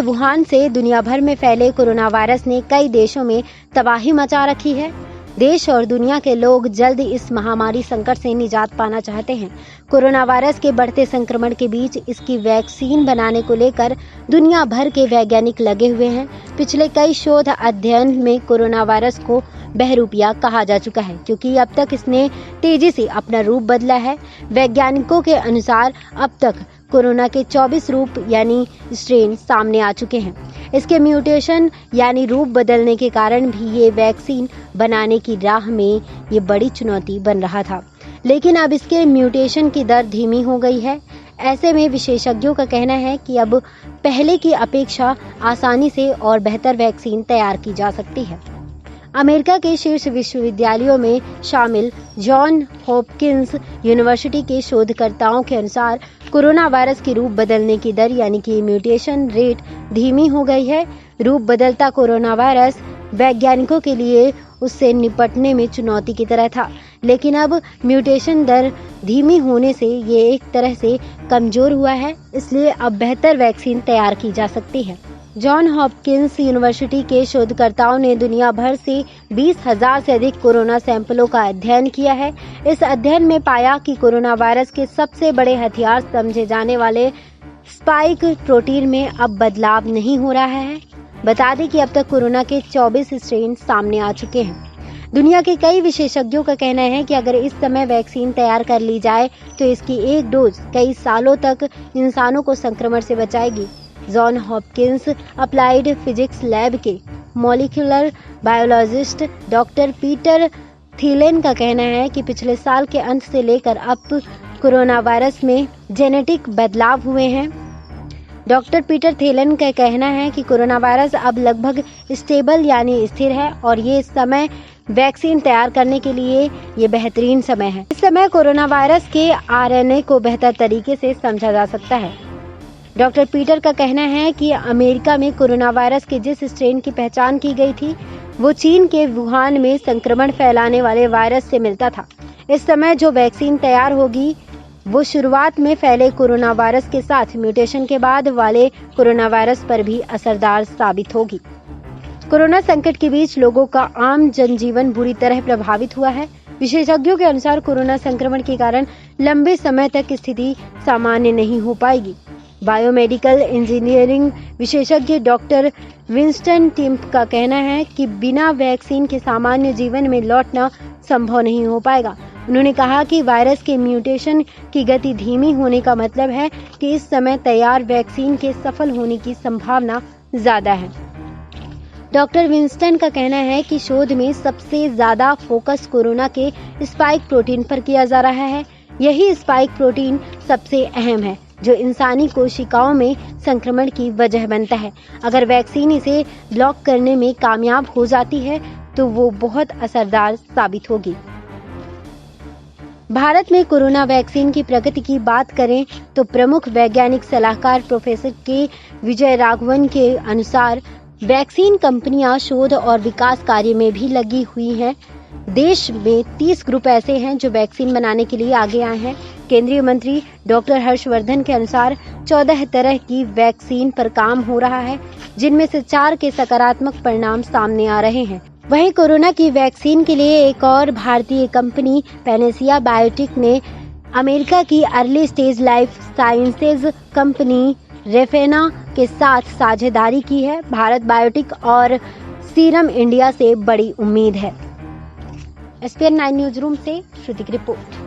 के वुहान से दुनिया भर में फैले कोरोना वायरस ने कई देशों में तबाही मचा रखी है। देश और दुनिया के लोग जल्द इस महामारी संकट से निजात पाना चाहते हैं। कोरोना वायरस के बढ़ते संक्रमण के बीच इसकी वैक्सीन बनाने को लेकर दुनिया भर के वैज्ञानिक लगे हुए हैं। पिछले कई शोध अध्ययन में कोरोना वायरस को बहरूपिया कहा जा चुका है, क्योंकि अब तक इसने तेजी से अपना रूप बदला है। वैज्ञानिकों के अनुसार अब तक कोरोना के 24 रूप यानी स्ट्रेन सामने आ चुके हैं। इसके म्यूटेशन यानी रूप बदलने के कारण भी ये वैक्सीन बनाने की राह में ये बड़ी चुनौती बन रहा था, लेकिन अब इसके म्यूटेशन की दर धीमी हो गई है। ऐसे में विशेषज्ञों का कहना है कि अब पहले की अपेक्षा आसानी से और बेहतर वैक्सीन तैयार की जा सकती है। अमेरिका के शीर्ष विश्वविद्यालयों में शामिल जॉन हॉपकिंस यूनिवर्सिटी के शोधकर्ताओं के अनुसार कोरोना वायरस की रूप बदलने की दर यानी कि म्यूटेशन रेट धीमी हो गई है। रूप बदलता कोरोना वायरस वैज्ञानिकों के लिए उससे निपटने में चुनौती की तरह था, लेकिन अब म्यूटेशन दर धीमी होने से ये एक तरह से कमजोर हुआ है, इसलिए अब बेहतर वैक्सीन तैयार की जा सकती है। जॉन हॉपकिंस यूनिवर्सिटी के शोधकर्ताओं ने दुनिया भर से 20,000 से अधिक कोरोना सैंपलों का अध्ययन किया है। इस अध्ययन में पाया कि कोरोना वायरस के सबसे बड़े हथियार समझे जाने वाले स्पाइक प्रोटीन में अब बदलाव नहीं हो रहा है। बता दें कि अब तक कोरोना के 24 स्ट्रेन सामने आ चुके हैं। दुनिया के कई विशेषज्ञों का कहना है कि अगर इस समय वैक्सीन तैयार कर ली जाए तो इसकी एक डोज कई सालों तक इंसानों को संक्रमण से बचाएगी। John Hopkins applied physics lab के molecular biologist doctor Peter Thielen का कहना है कि पिछले साल के अंत से लेकर अब कोरोना वायरस में जेनेटिक बदलाव हुए हैं। डॉक्टर पीटर थीलेन का कहना है कि कोरोना वायरस अब लगभग स्टेबल यानी स्थिर है और ये समय वैक्सीन तैयार करने के लिए ये बेहतरीन समय है। इस समय कोरोना वायरस के आरएनए को बेहतर तरीके से समझा जा सकता है। डॉक्टर पीटर का कहना है कि अमेरिका में कोरोना वायरस के जिस स्ट्रेन की पहचान की गई थी वो चीन के वुहान में संक्रमण फैलाने वाले वायरस से मिलता था। इस समय जो वैक्सीन तैयार होगी वो शुरुआत में फैले कोरोना वायरस के साथ म्यूटेशन के बाद वाले कोरोना वायरस पर भी असरदार साबित होगी। कोरोना संकट के बीच लोगों का आम जनजीवन बुरी तरह प्रभावित हुआ है। विशेषज्ञों के अनुसार कोरोना संक्रमण के कारण लंबे समय तक स्थिति सामान्य नहीं हो पाएगी। बायोमेडिकल इंजीनियरिंग विशेषज्ञ डॉक्टर विंस्टन टिम्प का कहना है कि बिना वैक्सीन के सामान्य जीवन में लौटना संभव नहीं हो पाएगा। उन्होंने कहा कि वायरस के म्यूटेशन की गति धीमी होने का मतलब है कि इस समय तैयार वैक्सीन के सफल होने की संभावना ज्यादा है। डॉक्टर विंस्टन का कहना है कि शोध में सबसे ज्यादा फोकस कोरोना के स्पाइक प्रोटीन पर किया जा रहा है। यही स्पाइक प्रोटीन सबसे अहम है जो इंसानी कोशिकाओं में संक्रमण की वजह बनता है। अगर वैक्सीन इसे ब्लॉक करने में कामयाब हो जाती है तो वो बहुत असरदार साबित होगी। भारत में कोरोना वैक्सीन की प्रगति की बात करें तो प्रमुख वैज्ञानिक सलाहकार प्रोफेसर के विजय राघवन के अनुसार वैक्सीन कंपनियां शोध और विकास कार्य में भी लगी हुई हैं। देश में 30 ग्रुप ऐसे हैं जो वैक्सीन बनाने के लिए आगे आए हैं। केंद्रीय मंत्री डॉक्टर हर्षवर्धन के अनुसार 14 तरह की वैक्सीन पर काम हो रहा है, जिनमें से 4 के सकारात्मक परिणाम सामने आ रहे हैं। वहीं कोरोना की वैक्सीन के लिए एक और भारतीय कंपनी पैनेसिया बायोटेक ने अमेरिका की early stage life sciences company Refana के साथ साझेदारी की है। भारत बायोटेक और सीरम इंडिया से बड़ी उम्मीद है। SPN 9 न्यूज रूम से श्रुति की रिपोर्ट।